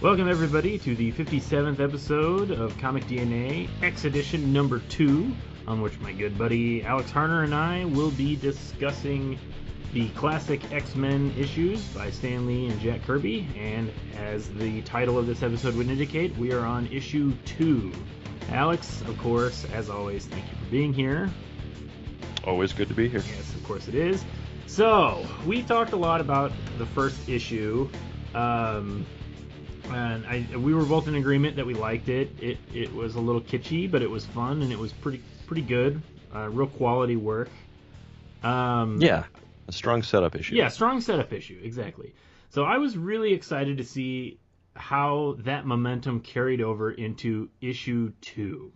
Welcome, everybody, to the 57th episode of Comic DNA, X Edition number 2, on which my good buddy Alex Harner and I will be discussing the classic X-Men issues by Stan Lee and Jack Kirby, and as the title of this episode would indicate, we are on issue 2. Alex, of course, as always, thank you for being here. Always good to be here. Yes, of course it is. So, we talked a lot about the first issue, and we were both in agreement that we liked it. It was a little kitschy, but it was fun, and it was pretty good. Real quality work. Yeah, a strong setup issue. Yeah, strong setup issue, exactly. So I was really excited to see how that momentum carried over into issue 2.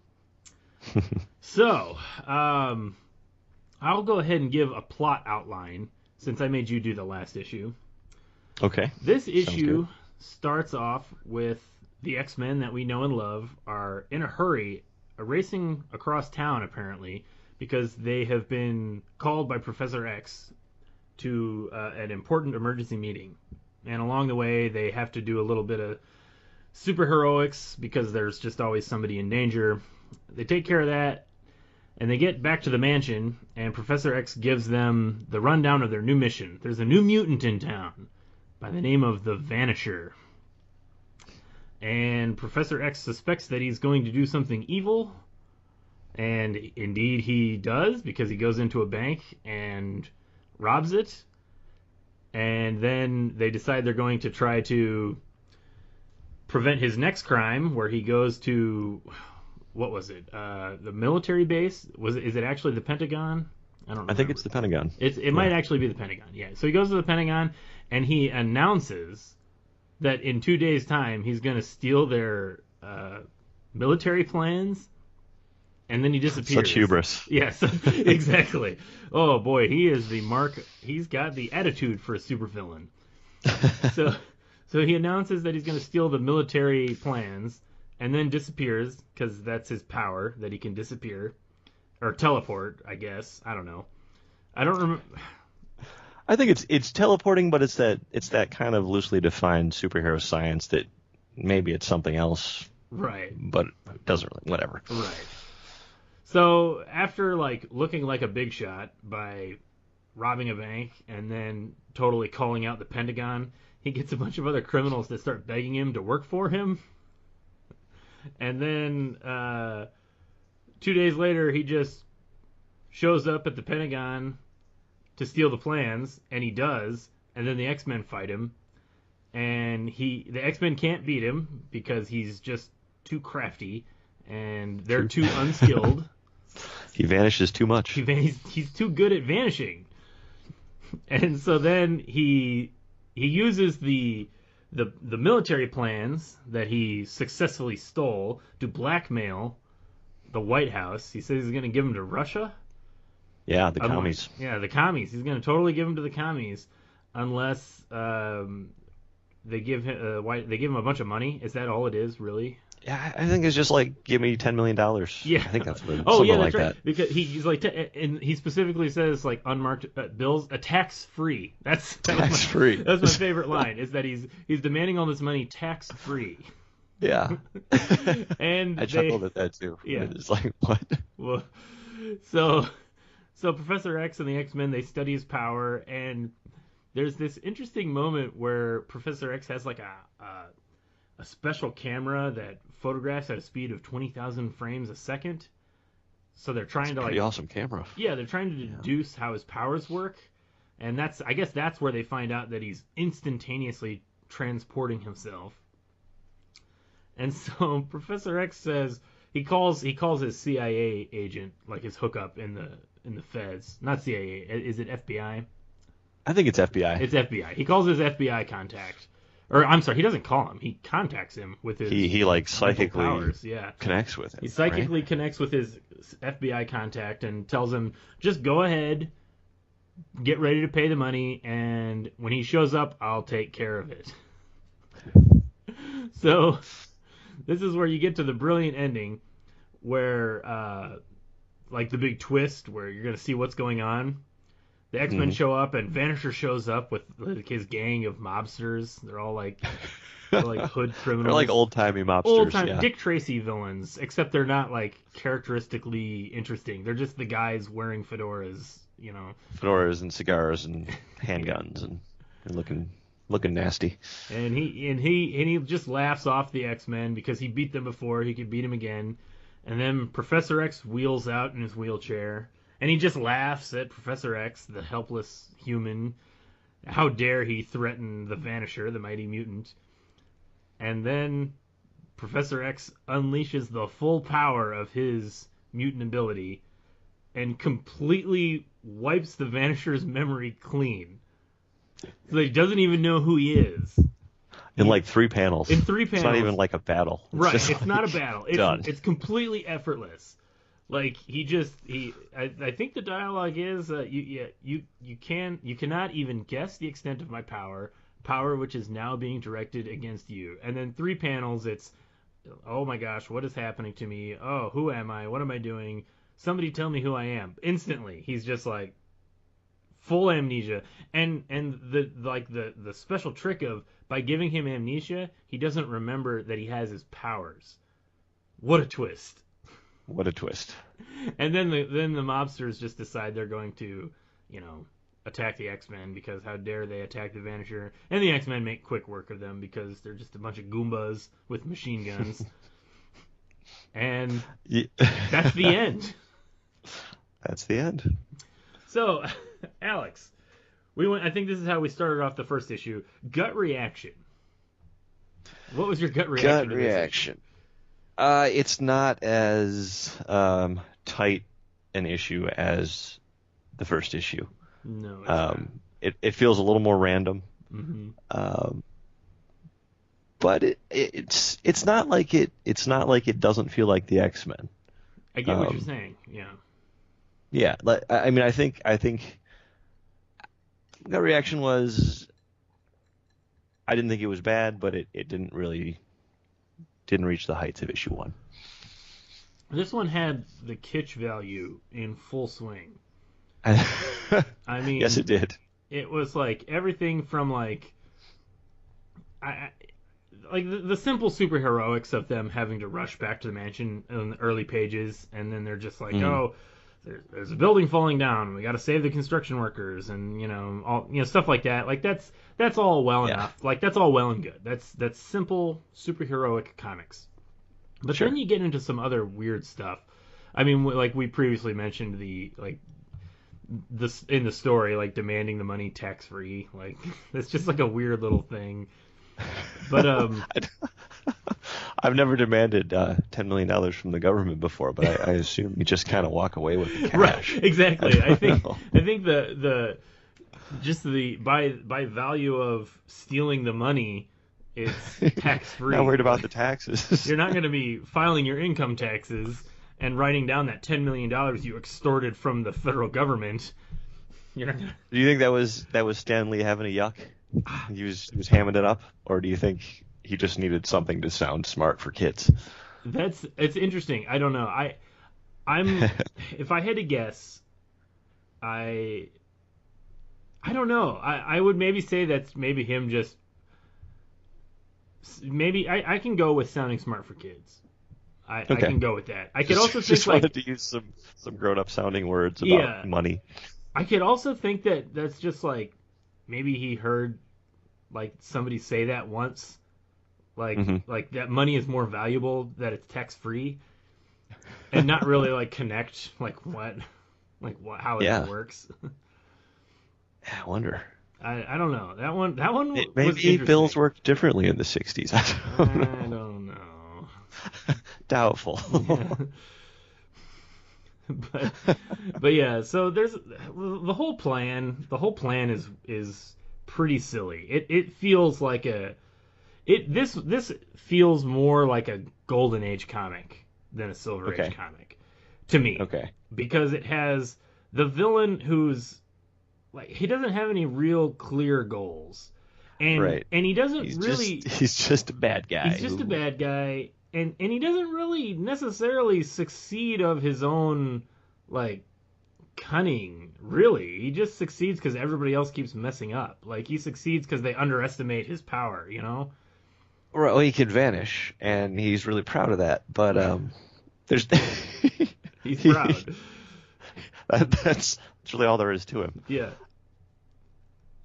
So, I'll go ahead and give a plot outline, since I made you do the last issue. Okay. This issue starts off with the X-Men that we know and love are in a hurry, racing across town, apparently, because they have been called by Professor X to an important emergency meeting. And along the way, they have to do a little bit of superheroics, because there's just always somebody in danger. They take care of that, and they get back to the mansion, and Professor X gives them the rundown of their new mission. There's a new mutant in town by the name of the Vanisher. And Professor X suspects that he's going to do something evil, and indeed he does, because he goes into a bank and robs it. And then they decide they're going to try to prevent his next crime, where he goes to, what was it? The military base? Is it actually the Pentagon? I don't know. I think it's the Pentagon. It might actually be the Pentagon, yeah. So he goes to the Pentagon, and he announces that in 2 days' time he's going to steal their military plans, and then he disappears. Such hubris. Yes, exactly. Oh boy, he is the mark. He's got the attitude for a supervillain. So he announces that he's going to steal the military plans, and then disappears, because that's his power, that he can disappear. Or teleport, I guess. I don't know. I don't remember. I think it's teleporting, but it's that kind of loosely defined superhero science that maybe it's something else. Right. But it doesn't really, whatever. Right. So after looking like a big shot by robbing a bank and then totally calling out the Pentagon, he gets a bunch of other criminals that start begging him to work for him. And then 2 days later, he just shows up at the Pentagon to steal the plans, and he does, and then the X-Men fight him, and the X-Men can't beat him because he's just too crafty, and they're too unskilled. He vanishes too much. He's too good at vanishing. And so then he uses the military plans that he successfully stole to blackmail the White House. He says he's going to give them to Russia. Yeah, the commies. Yeah, the commies. He's going to totally give them to the commies, unless they give him a bunch of money. Is that all it is, really? Yeah, I think it's just like, give me $10 million. Yeah, I think that's what. Oh yeah, that's like right. That. Because he's like, and he specifically says unmarked bills, tax free. That's tax free. That's my favorite line. Is that he's demanding all this money tax free. Yeah. And I chuckled at that too. Yeah. It's like, what? Well, so Professor X and the X-Men, they study his power, and there's this interesting moment where Professor X has a special camera that photographs at a speed of 20,000 frames a second. So they're trying to pretty awesome camera. Yeah, they're trying to deduce how his powers work, and I guess that's where they find out that he's instantaneously transporting himself. And so Professor X says he calls his CIA agent, like his hookup in the feds. Not CIA. Is it FBI? I think it's FBI. It's FBI. He calls his FBI contact. Or I'm sorry, he doesn't call him. He contacts him with his he psychically powers. Yeah. Connects with him. He psychically connects with his FBI contact and tells him, just go ahead, get ready to pay the money, and when he shows up, I'll take care of it. So this is where you get to the brilliant ending, where the big twist where you're going to see what's going on. The X-Men show up, and Vanisher shows up with like, his gang of mobsters. They're like hood criminals. They're like old-timey mobsters. Old-time yeah. Dick Tracy villains, except they're not like characteristically interesting. They're just the guys wearing fedoras, you know. Fedoras and cigars and handguns and looking nasty. And he just laughs off the X-Men because he beat them before. He could beat them again. And then Professor X wheels out in his wheelchair, and he just laughs at Professor X, the helpless human. How dare he threaten the Vanisher, the mighty mutant? And then Professor X unleashes the full power of his mutant ability and completely wipes the Vanisher's memory clean. So he doesn't even know who he is. In like 3 panels. In 3 panels. It's not even like a battle. Right, it's not a battle. Done. It's completely effortless. Like I think the dialogue is you cannot even guess the extent of my power which is now being directed against you. And then 3 panels, it's, oh my gosh, what is happening to me? Oh, who am I? What am I doing? Somebody tell me who I am. Instantly, he's just like full amnesia. And the special trick of, by giving him amnesia, he doesn't remember that he has his powers. What a twist. What a twist. And then the mobsters just decide they're going to, you know, attack the X-Men, because how dare they attack the Vanisher. And the X-Men make quick work of them because they're just a bunch of Goombas with machine guns. And that's the end. That's the end. So, Alex, I think this is how we started off the first issue. Gut reaction. What was your gut reaction? Gut reaction. It's not as tight an issue as the first issue. No, it's not. It feels a little more random. Mm-hmm. But it's not like it doesn't feel like the X-Men. I get what you're saying. Yeah. Yeah. I mean, I think gut reaction was, I didn't think it was bad, but it didn't reach the heights of issue 1. This one had the kitsch value in full swing. I mean, yes, it did. It was like everything from like the simple superheroics of them having to rush back to the mansion in the early pages, and then they're just like, oh, there's a building falling down, we got to save the construction workers, and all stuff like that. Like that's all well enough. Like that's all well and good. That's simple superheroic comics. But sure. Then you get into some other weird stuff. I mean, like we previously mentioned, this in the story, like demanding the money tax free. Like it's just like a weird little thing. But I've never demanded $10 million from the government before, but I assume you just kind of walk away with the cash. Right, exactly. I think the by value of stealing the money, it's tax free. Not worried about the taxes. You're not going to be filing your income taxes and writing down that $10 million you extorted from the federal government. You're not gonna... Do you think that was Stan Lee having a yuck? He was hamming it up, or do you think he just needed something to sound smart for kids? It's interesting. I don't know. I'm if I had to guess, I don't know. I would maybe say that's maybe him just maybe I can go with sounding smart for kids. I can go with that. I could also think just wanted to use some grown up sounding words about money. I could also think that that's just like maybe he heard like somebody say that once, like like that money is more valuable, that it's tax free, and not really like connect like how it works. I wonder. I don't know. That one maybe bills worked differently in the 60s. I don't know. Doubtful. Yeah. But yeah, so there's the whole plan. The whole plan is pretty silly. It feels like this feels more like a Golden Age comic than a Silver Age comic to me. Okay. Because it has the villain who's like, he doesn't have any real clear goals. And he doesn't he's just a bad guy. He's just a bad guy, and he doesn't really necessarily succeed of his own like cunning, really. He just succeeds because everybody else keeps messing up. Like, he succeeds because they underestimate his power, you know? Well, he can vanish, and he's really proud of that. But there's He's proud. that's really all there is to him. Yeah.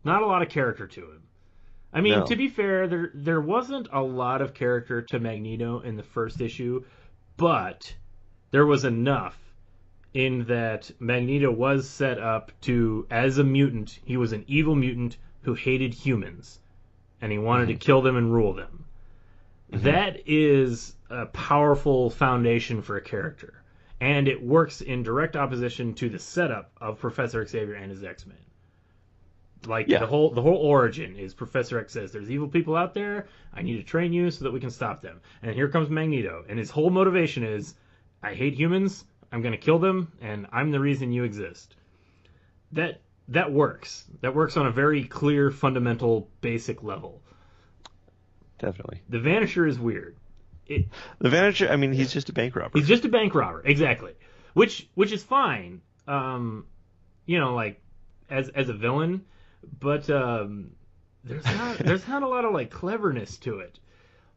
Not a lot of character to him. I mean, No. to be fair, there wasn't a lot of character to Magneto in the first issue, but there was enough in that Magneto was set up to, as a mutant, he was an evil mutant who hated humans, and he wanted to kill them and rule them. That is a powerful foundation for a character, and it works in direct opposition to the setup of Professor Xavier and his X-Men. Like, Yeah. the whole origin is Professor X says, there's evil people out there, I need to train you so that we can stop them. And here comes Magneto, and his whole motivation is, I hate humans, I'm going to kill them, and I'm the reason you exist. That works. That works on a very clear, fundamental, basic level. Definitely. The Vanisher is weird. The Vanisher, I mean, he's just a bank robber. He's just a bank robber, exactly. Which is fine, you know, like, as a villain, but there's not a lot of, like, cleverness to it.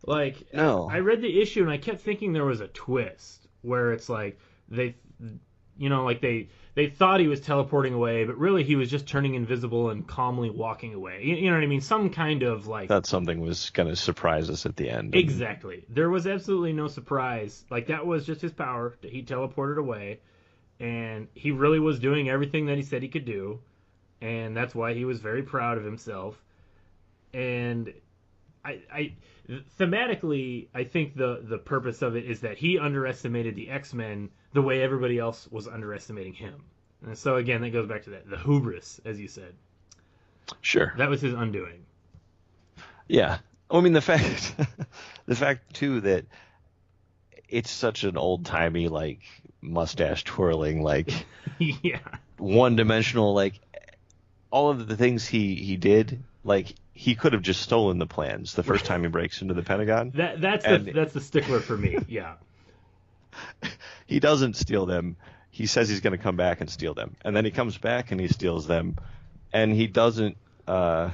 Like, No. I read the issue and I kept thinking there was a twist where it's like they thought he was teleporting away, but really he was just turning invisible and calmly walking away. You know what I mean? Some kind of, like, Thought something was going to surprise us at the end. Exactly. There was absolutely no surprise. Like, that was just his power. He teleported away, and he really was doing everything that he said he could do, and that's why he was very proud of himself. And I thematically, I think the purpose of it is that he underestimated the X-Men the way everybody else was underestimating him. And so, again, that goes back to that, the hubris, as you said. Sure. That was his undoing. Yeah. I mean, the fact too that it's such an old timey, like, mustache twirling, like, Yeah. one dimensional, like, all of the things he did, like, he could have just stolen the plans the first time he breaks into the Pentagon. That's the stickler for me. Yeah. He doesn't steal them. He says he's going to come back and steal them, and then he comes back and he steals them, and he doesn't. I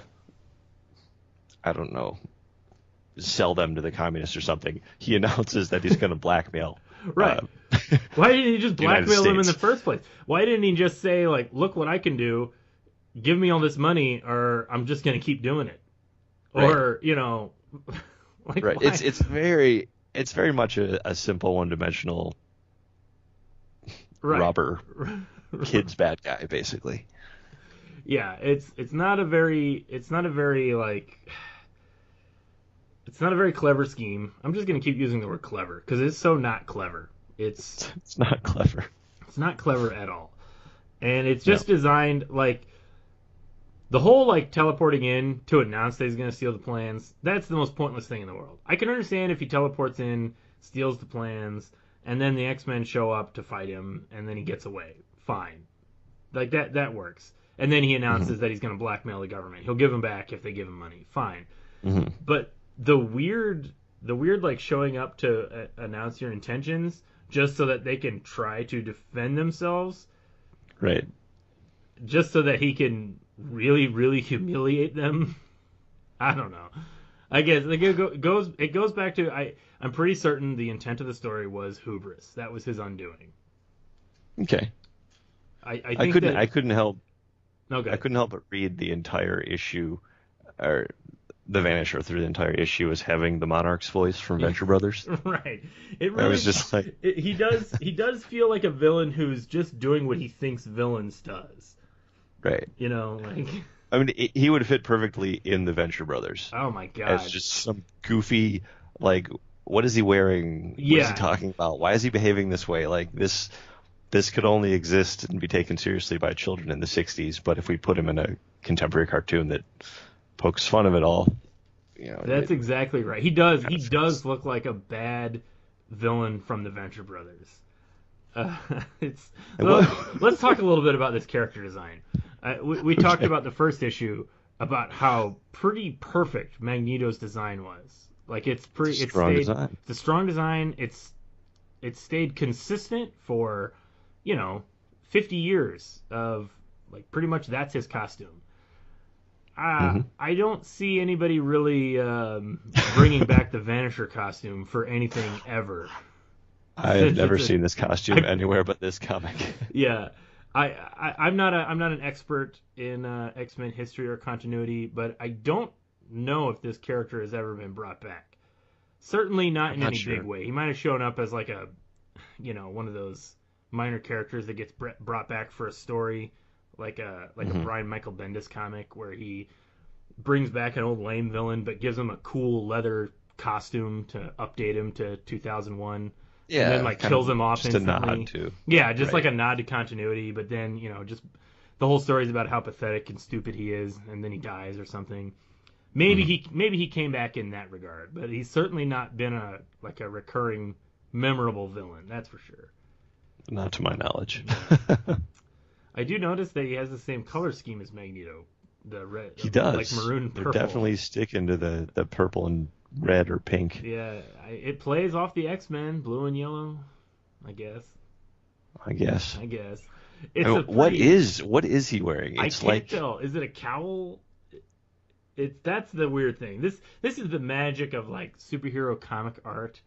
don't know, sell them to the communists or something. He announces that he's going to blackmail. Right. Why didn't he just United blackmail them in the States. first place? Why didn't he just say, like, look what I can do, give me all this money, or I'm just going to keep doing it? Or, you know, like, Right. why? It's very much a simple one-dimensional robber kid's bad guy, basically. Yeah, it's not a very clever scheme. I'm just gonna keep using the word clever because it's so not clever. It's not clever. It's not clever at all, and it's just designed like the whole, like, teleporting in to announce that he's gonna steal the plans. That's the most pointless thing in the world. I can understand if he teleports in, steals the plans, and then the X-Men show up to fight him, and then he gets away. Fine, like that works. And then he announces that he's going to blackmail the government. He'll give them back if they give him money. Fine. But the weird, like, showing up to announce your intentions just so that they can try to defend themselves. Right. Just so that he can really, really humiliate them. I don't know. I guess it goes back to I'm pretty certain the intent of the story was hubris. That was his undoing. Okay. I couldn't help. Okay. I couldn't help but read the entire issue, or the Vanisher through the entire issue as having the Monarch's voice from Venture Brothers. Right. It really I was just like, he does feel like a villain who's just doing what he thinks villains does. right. You know, like, I mean, he would fit perfectly in the Venture Brothers. oh my god. As just some goofy, like, what is he wearing? What is Yeah. he talking about? Why is he behaving this way? Like, this could only exist and be taken seriously by children in the 60s, but if we put him in a contemporary cartoon that pokes fun of it all, you know. That's exactly right. He does look like a bad villain from the Venture Brothers. Let's talk a little bit about this character design. We talked about the first issue about how pretty perfect Magneto's design was. Like, it's a strong design. It stayed consistent for, 50 years of like pretty much that's his costume. Mm-hmm. I don't see anybody really bringing back the Vanisher costume for anything ever. I've never seen this costume anywhere but this comic. Yeah, I'm not an expert in X-Men history or continuity, but I don't know if this character has ever been brought back. Certainly not in any big way. He might have shown up as like a, one of those minor characters that gets brought back for a story, like a Brian Michael Bendis comic where he brings back an old lame villain but gives him a cool leather costume to update him to 2001. Yeah, and then like kills him off just instantly. A nod to. Yeah, just like a nod to continuity, but then, just the whole story is about how pathetic and stupid he is, and then he dies or something. Maybe he came back in that regard, but he's certainly not been a recurring memorable villain, that's for sure. Not to my knowledge. I do notice that he has the same color scheme as Magneto. The red, he does. Like maroon and purple. They're definitely sticking to the purple and red or pink. Yeah, it plays off the X-Men, blue and yellow, I guess. What is he wearing? It's I can't tell. Is it a cowl? That's the weird thing. This is the magic of like superhero comic art.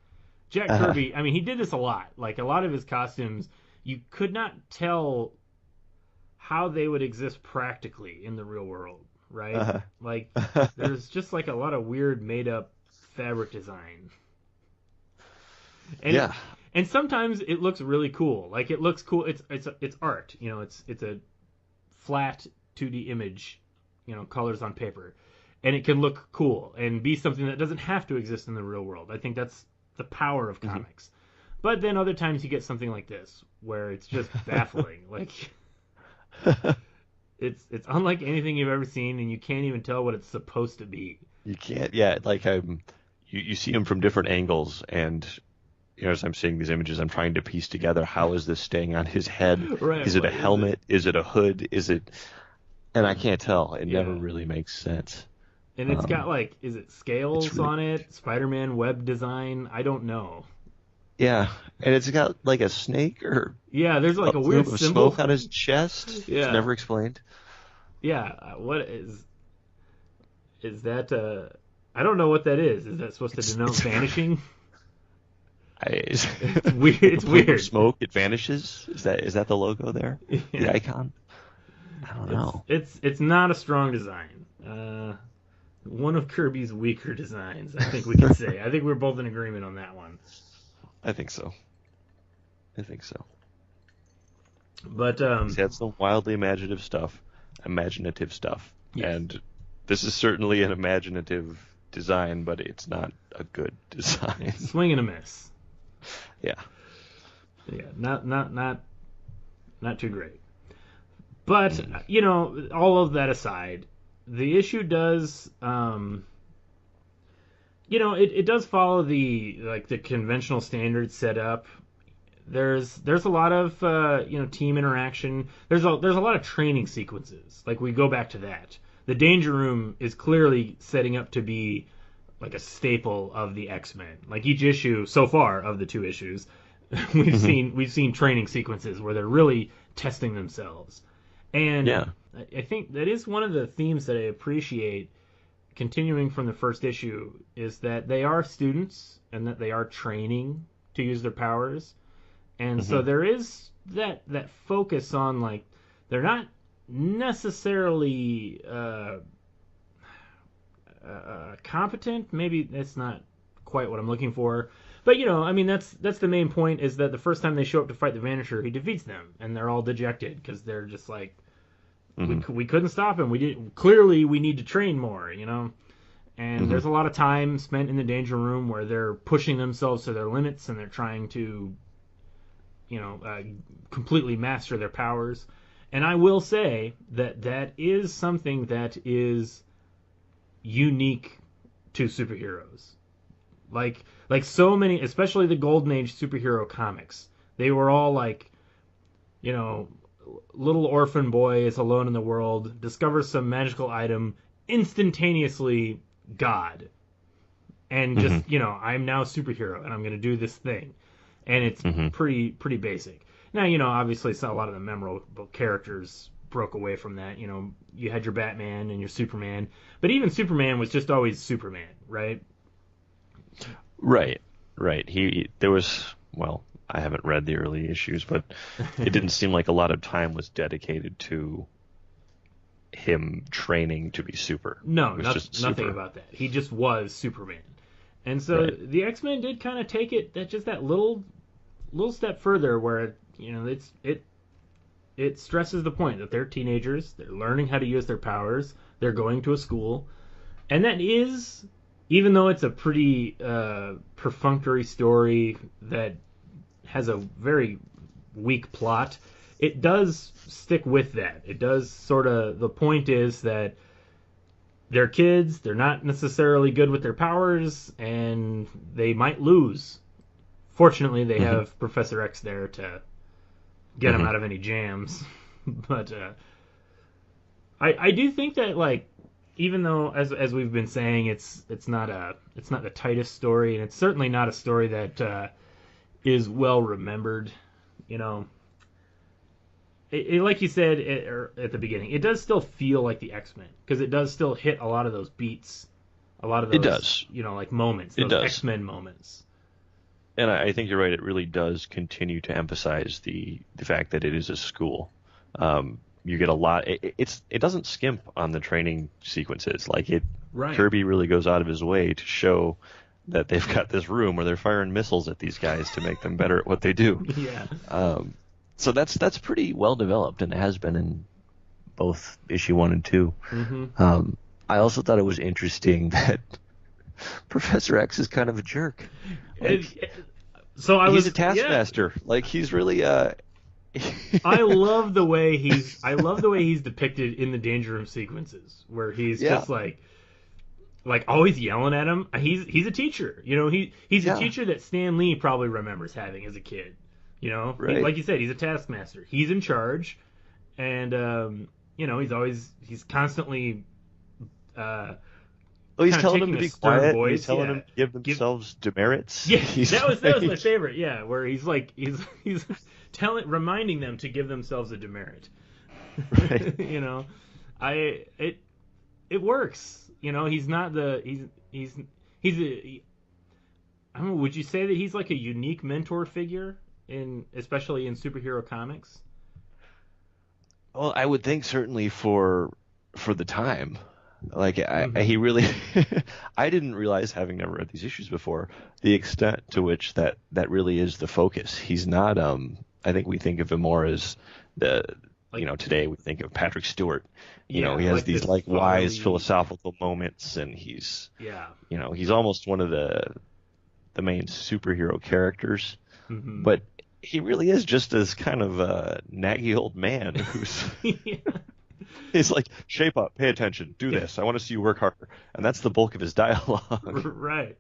Jack Kirby, I mean, he did this a lot. Like a lot of his costumes, you could not tell how they would exist practically in the real world, right? Like there's just like a lot of weird made up fabric design. And and sometimes it looks really cool. Like it looks cool. It's art, it's a flat 2D image, colors on paper. And it can look cool and be something that doesn't have to exist in the real world. I think that's the power of comics. But then other times you get something like this where it's just baffling. Like it's unlike anything you've ever seen, and you can't even tell what it's supposed to be. You can't. Yeah, like you see him from different angles, and as I'm seeing these images, I'm trying to piece together how is this staying on his head? Right, is it a helmet? Is it a hood? Is it? And I can't tell. It never really makes sense. And it's got is it scales on it? Spider-Man web design? I don't know. Yeah, and it's got like a snake or there's like a weird of symbol smoke on his chest. Yeah, it's never explained. Yeah, what is that? I don't know what that is. Is that supposed to denote vanishing? It's weird. It's weird. Smoke, it vanishes. Is that the logo there? Yeah. The icon? I don't know. It's not a strong design. One of Kirby's weaker designs, I think we can say. I think we're both in agreement on that one. I think so. But he's had some wildly imaginative stuff, and this is certainly an imaginative design, but it's not a good design. Swing and a miss. Yeah. Yeah, not too great. But all of that aside, the issue does, it does follow the conventional standards set up. There's a lot of team interaction. There's a lot of training sequences. Like we go back to that. The Danger Room is clearly setting up to be like a staple of the X-Men. Like each issue so far of the 2 issues, we've seen training sequences where they're really testing themselves. And I think that is one of the themes that I appreciate continuing from the first issue is that they are students and that they are training to use their powers. And so there is that focus on like they're not necessarily competent. Maybe that's not quite what I'm looking for. But that's the main point is that the first time they show up to fight the Vanisher, he defeats them and they're all dejected because they're just like we couldn't stop him. Clearly we need to train more, And there's a lot of time spent in the Danger Room where they're pushing themselves to their limits and they're trying to completely master their powers. And I will say that is something that is unique to superheroes. Like so many, especially the Golden Age superhero comics, they were all like, little orphan boy is alone in the world, discovers some magical item, instantaneously God. And just, I'm now a superhero and I'm going to do this thing. And it's pretty basic. Now, obviously, a lot of the memorable characters broke away from that. You had your Batman and your Superman, but even Superman was just always Superman, right? Right, right. There was, well, I haven't read the early issues, but it didn't seem like a lot of time was dedicated to him training to be super. No, It was just nothing super. about that. He just was Superman. And so Right. the X-Men did kind of take it that little step further, where it stresses the point that they're teenagers, they're learning how to use their powers, they're going to a school, and that is, even though it's a pretty perfunctory story that has a very weak plot, it does stick with that. It does sort of, the point is that they're kids, they're not necessarily good with their powers, and they might lose. Fortunately, they have Professor X there to get them out of any jams. But I do think that, like, even though, as we've been saying, it's not the tightest story, and it's certainly not a story that is well remembered. You know, like you said at the beginning, it does still feel like the X-Men, because it does still hit a lot of those beats, a lot of those, It does. like moments, It those does. X-Men moments. And I think you're right. It really does continue to emphasize the fact that it is a school. You get a lot. It doesn't skimp on the training sequences. Like Right. Kirby really goes out of his way to show that they've got this room where they're firing missiles at these guys to make them better at what they do. Yeah. So that's pretty well developed, and it has been in both issue 1 and 2. Mm-hmm. I also thought it was interesting that Professor X is kind of a jerk. Like, So he's a taskmaster. Like, he's really I love the way he's depicted in the Danger Room sequences, where he's just like always yelling at him. He's a teacher, he's a teacher that Stan Lee probably remembers having as a kid. Right. Like you said, he's a taskmaster. He's in charge, and he's constantly he's telling taking them to a be stern quiet. voice, He's telling them to give themselves demerits. Yeah, He's that was my favorite. Yeah, where he's reminding them to give themselves a demerit. Right. It works. He's not he's I don't know. Would you say that he's like a unique mentor figure especially in superhero comics? Well, I would think certainly for the time. Like, he really, I didn't realize, having never read these issues before, the extent to which that really is the focus. He's not, I think we think of him more as today we think of Patrick Stewart. He has like these this wise fatherly philosophical moments, and he's almost one of the main superhero characters. Mm-hmm. But he really is just this kind of naggy old man who's... Yeah. He's like, shape up, pay attention, do this. I want to see you work harder. And that's the bulk of his dialogue. Right.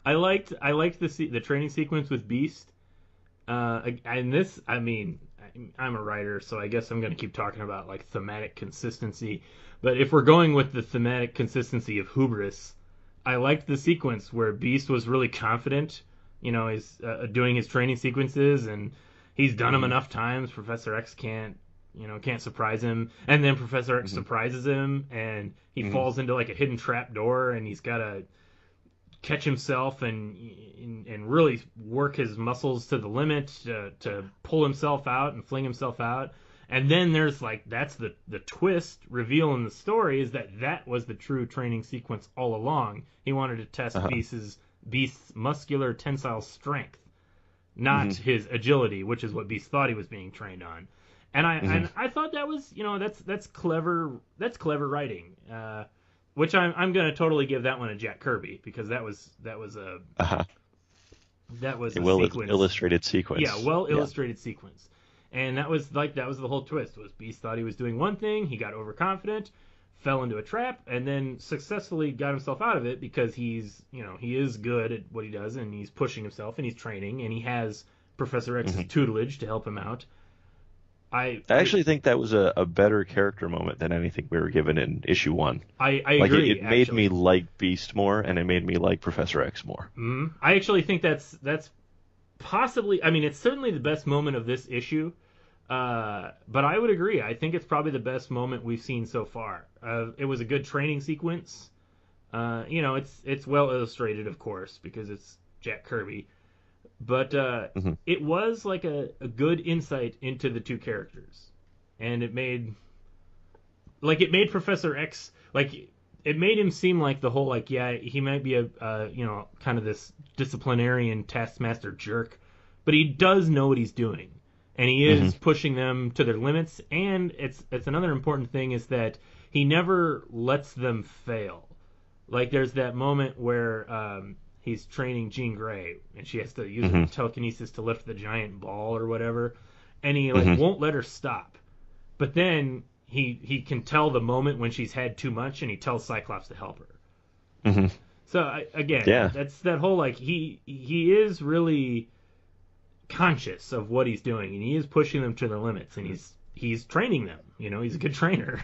I liked the training sequence with Beast. And this, I mean, I'm a writer, so I guess I'm going to keep talking about like thematic consistency. But if we're going with the thematic consistency of hubris, I liked the sequence where Beast was really confident. He's doing his training sequences, and he's done them enough times. Professor X can't surprise him, and then Professor X surprises him, and he falls into like a hidden trap door, and he's got to catch himself and really work his muscles to the limit to pull himself out and fling himself out. And then there's that's the twist reveal in the story, is that was the true training sequence all along. He wanted to test Beast's muscular tensile strength, not his agility, which is what Beast thought he was being trained on. And I thought that was that's clever writing, which I'm gonna totally give that one to Jack Kirby, because that was a sequence. Illustrated sequence. Yeah, illustrated sequence. And that was the whole twist. Was Beast thought he was doing one thing, he got overconfident, fell into a trap, and then successfully got himself out of it, because he is good at what he does, and he's pushing himself, and he's training, and he has Professor X's tutelage to help him out. I actually think that was a better character moment than anything we were given in issue 1. I agree. It made me like Beast more, and it made me like Professor X more. I actually think that's possibly, I mean, it's certainly the best moment of this issue. But I would agree. I think it's probably the best moment we've seen so far. It was a good training sequence. It's well illustrated, of course, because it's Jack Kirby. But it was like a good insight into the two characters, and it made Professor X, like, it made him seem like the whole, like, yeah, he might be a kind of this disciplinarian taskmaster jerk, but he does know what he's doing, and he is pushing them to their limits. And it's another important thing is that he never lets them fail. Like, there's that moment where he's training Jean Grey, and she has to use her telekinesis to lift the giant ball or whatever, and he won't let her stop. But then he can tell the moment when she's had too much, and he tells Cyclops to help her. So that's that whole, like, he is really conscious of what he's doing, and he is pushing them to their limits, and he's training them. He's a good trainer.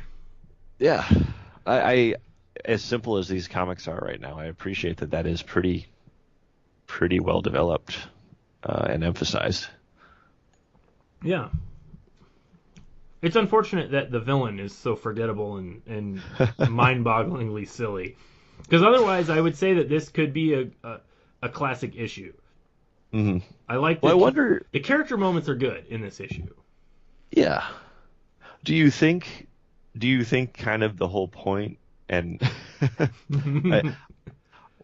Yeah, I as simple as these comics are right now, I appreciate that is pretty well developed and emphasized. Yeah. It's unfortunate that the villain is so forgettable and mind-bogglingly silly. Because otherwise, I would say that this could be a classic issue. I like. I wonder. The character moments are good in this issue. Yeah. Do you think kind of the whole point, and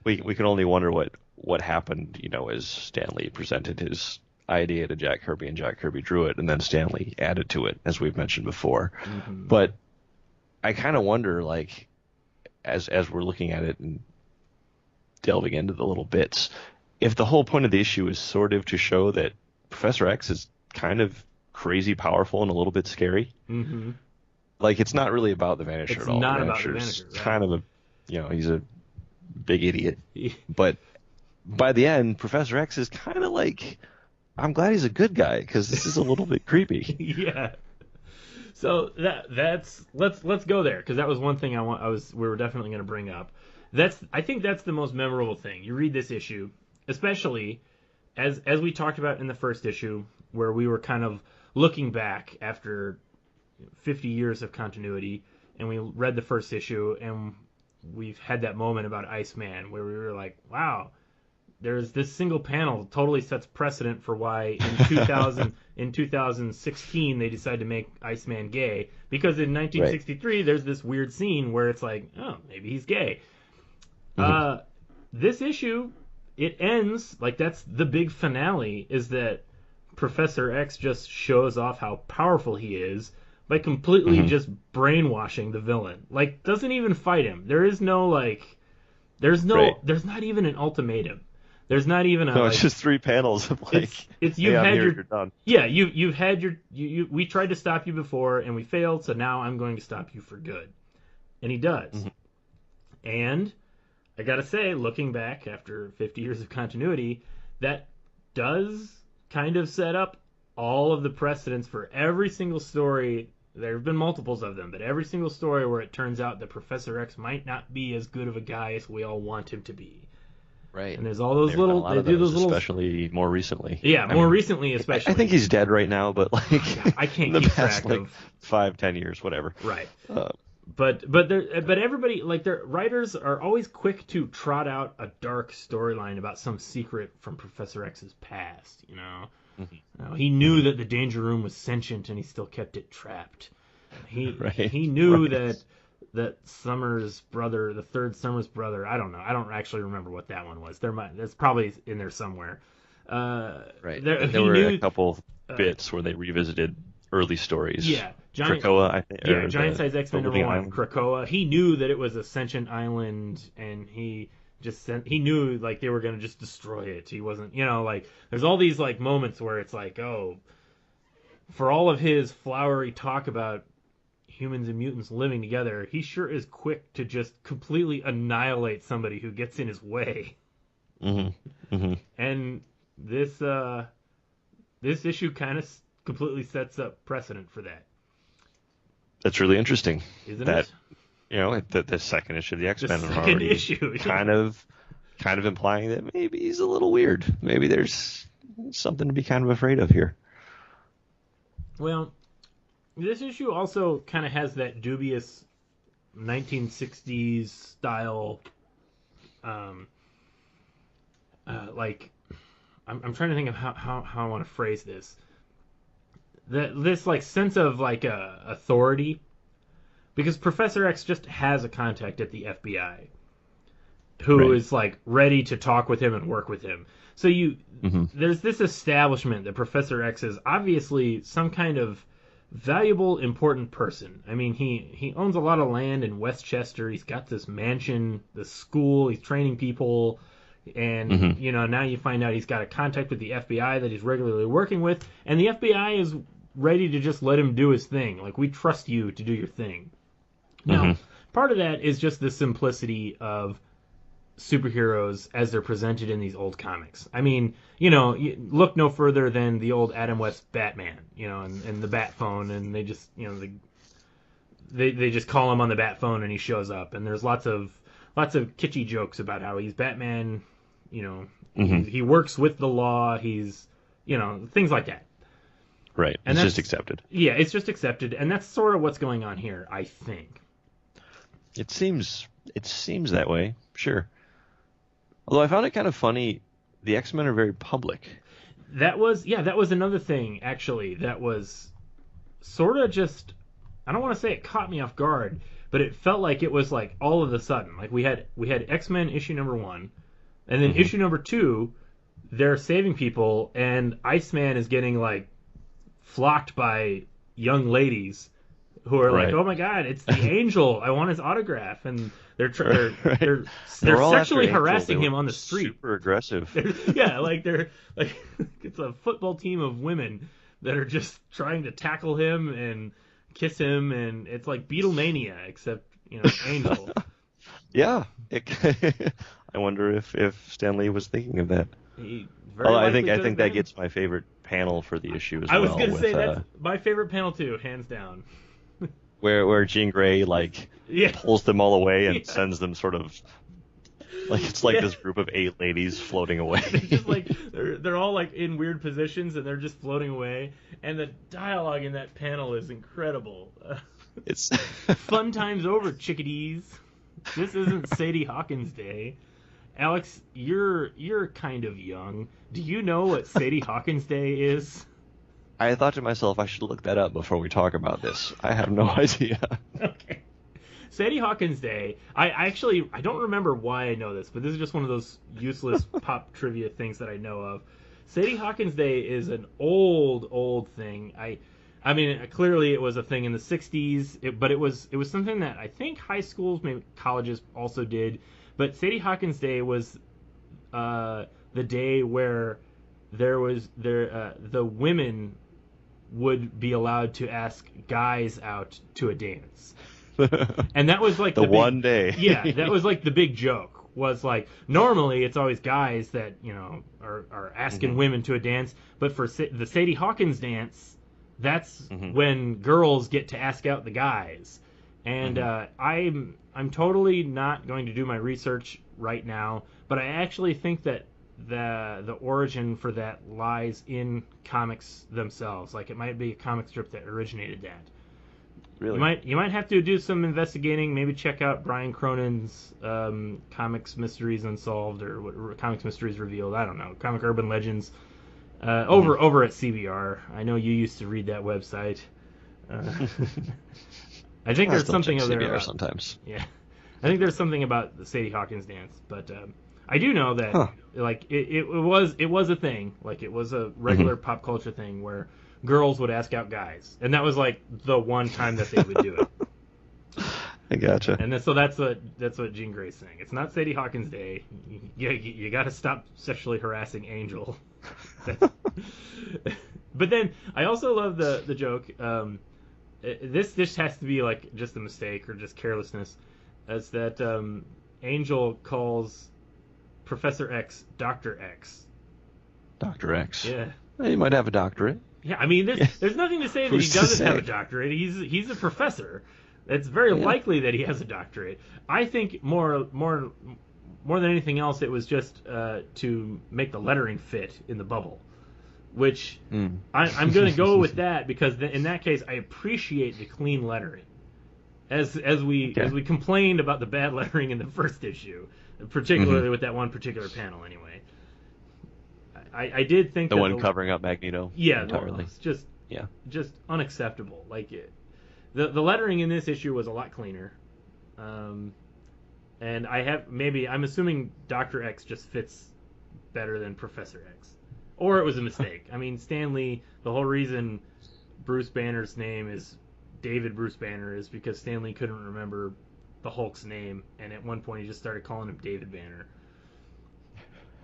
we can only wonder what happened, as Stan Lee presented his idea to Jack Kirby, and Jack Kirby drew it, and then Stan Lee added to it, as we've mentioned before. But I kind of wonder, like, as we're looking at it and delving into the little bits, if the whole point of the issue is sort of to show that Professor X is kind of crazy powerful and a little bit scary. Like, it's not really about the Vanisher at all. It's not about the Vanisher. Right? Kind of he's a big idiot. But by the end, Professor X is kind of like, I'm glad he's a good guy, because this is a little bit creepy. Yeah. So let's go there, because that was one thing we were definitely going to bring up. I think that's the most memorable thing. You read this issue, especially as we talked about in the first issue, where we were kind of looking back after 50 years of continuity, and we read the first issue, and we've had that moment about Iceman where we were like, wow, there's this single panel totally sets precedent for why in 2016 they decided to make Iceman gay, because in 1963 there's this weird scene where it's like, oh, maybe he's gay. This issue, it ends like that's the big finale, is that Professor X just shows off how powerful he is by completely just brainwashing the villain. Like, doesn't even fight him. There's not even an ultimatum. There's not even a. It's just 3 panels of like. You're done. Yeah, you've had your. We tried to stop you before and we failed, so now I'm going to stop you for good, and he does. And I gotta say, looking back after 50 years of continuity, that does kind of set up all of the precedents for every single story. There have been multiples of them, but every single story where it turns out that Professor X might not be as good of a guy as we all want him to be. Right. And there's all those little. They do those little. Especially more recently. Yeah, recently, especially. I think he's dead right now, but like. I can't keep track of 5-10 years, whatever. Right. But everybody, like, their writers are always quick to trot out a dark storyline about some secret from Professor X's past. He knew that the Danger Room was sentient, and he still kept it trapped. He knew that Summers' brother, the third Summers brother, I don't know. I don't actually remember what that one was. That's probably in there somewhere. Right. There were a couple bits where they revisited early stories. Yeah. Krakoa, I think. Yeah, Giant Size X-Men #1, Krakoa. He knew that it was a sentient island, and he knew, like, they were going to just destroy it. He wasn't, like, there's all these, like, moments where it's like, oh, for all of his flowery talk about humans and mutants living together, he sure is quick to just completely annihilate somebody who gets in his way. And this issue kind of completely sets up precedent for that. That's really interesting. Isn't it? The second issue of the X-Men are already kind of implying that maybe he's a little weird. Maybe there's something to be kind of afraid of here. Well, this issue also kind of has that dubious 1960s style, like, I'm trying to think of how I want to phrase this. This like sense of like authority, because Professor X just has a contact at the FBI who is like ready to talk with him and work with him. So there's this establishment that Professor X is obviously some kind of valuable, important person. I mean, he owns a lot of land in Westchester. He's got this mansion, this school. He's training people. And, now you find out he's got a contact with the FBI that he's regularly working with. And the FBI is ready to just let him do his thing. Like, we trust you to do your thing. Now, part of that is just the simplicity of superheroes as they're presented in these old comics. I mean, you look no further than the old Adam West Batman, and the Bat phone, and they just, they just call him on the Bat phone and he shows up. And there's lots of kitschy jokes about how he's Batman, he works with the law, he's, things like that. Right. And it's just accepted. Yeah, it's just accepted, and that's sort of what's going on here, I think. It seems that way, sure. Although I found it kind of funny, the X-Men are very public. That was another thing, actually, that was sort of just, I don't want to say it caught me off guard, but it felt like it was like all of a sudden. Like we had X-Men issue number 1, and then issue number 2, they're saving people, and Iceman is getting like flocked by young ladies who are like, "Oh my God, it's the Angel! I want his autograph!" And they're sexually harassing him on the street. Super aggressive. They're it's a football team of women that are just trying to tackle him and kiss him, and it's like Beatlemania, except Angel. Yeah, I wonder if Stan Lee was thinking of that. I think that gets my favorite panel for the issue as well. I was going to say that's my favorite panel too, hands down. Where Jean Grey pulls them all away and sends them sort of like it's like this group of 8 ladies floating away. They're just they're all like in weird positions and they're just floating away. And the dialogue in that panel is incredible. It's fun times over, chickadees. This isn't Sadie Hawkins Day. Alex, you're kind of young. Do you know what Sadie Hawkins Day is? I thought to myself I should look that up before we talk about this. I have no idea. Okay. Sadie Hawkins Day. I don't remember why I know this, but this is just one of those useless pop trivia things that I know of. Sadie Hawkins Day is an old thing. I mean, clearly it was a thing in the 60s, but it was something that I think high schools, maybe colleges also did. But Sadie Hawkins Day was the day where the women would be allowed to ask guys out to a dance. And that was like the one day. Yeah, that was like the big joke. Was like normally it's always guys that are asking women to a dance, but for the Sadie Hawkins dance, that's when girls get to ask out the guys. And I'm totally not going to do my research right now, but I actually think that the origin for that lies in comics themselves. Like it might be a comic strip that originated that. Really? You might have to do some investigating. Maybe check out Brian Cronin's Comics Mysteries Unsolved or Comics Mysteries Revealed. I don't know. Comic Urban Legends over at CBR. I know you used to read that website. I think there's something over there sometimes. Yeah, I think there's something about the Sadie Hawkins dance, but I do know that like it was a thing. Like it was a regular pop culture thing where girls would ask out guys, and that was like the one time that they would do it. I gotcha. And then, so that's what Jean Grey's saying. It's not Sadie Hawkins Day. You got to stop sexually harassing Angel. But then I also love the joke. This has to be like just a mistake or just carelessness. As that Angel calls Professor X Dr. X. Dr. X. Yeah. Well, he might have a doctorate. Yeah, I mean, there's nothing to say that he doesn't have a doctorate. He's a professor. It's very likely that he has a doctorate. I think more than anything else, it was just to make the lettering fit in the bubble. which I'm going to go with that because in that case I appreciate the clean lettering. As we complained about the bad lettering in the first issue, particularly with that one particular panel anyway. I did think the one covering up Magneto. Yeah, entirely. It's just unacceptable. Like the lettering in this issue was a lot cleaner. And I'm assuming Dr. X just fits better than Professor X. Or it was a mistake. I mean, Stan Lee, the whole reason Bruce Banner's name is David Bruce Banner is because Stan Lee couldn't remember the Hulk's name, and at one point he just started calling him David Banner.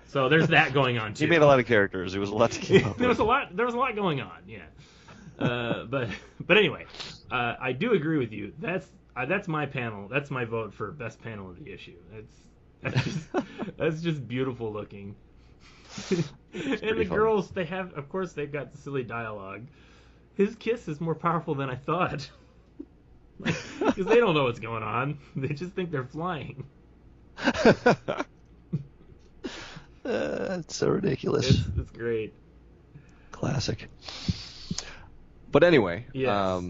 So there's that going on too. He made a lot of characters. There was a lot to keep up There was a lot going on, yeah. But anyway, I do agree with you. That's my panel. That's my vote for best panel of the issue. That's just beautiful looking. And the girls, they've got the silly dialogue. His kiss is more powerful than I thought. Because they don't know what's going on. They just think they're flying. It's so ridiculous. It's great. Classic. But anyway, yes.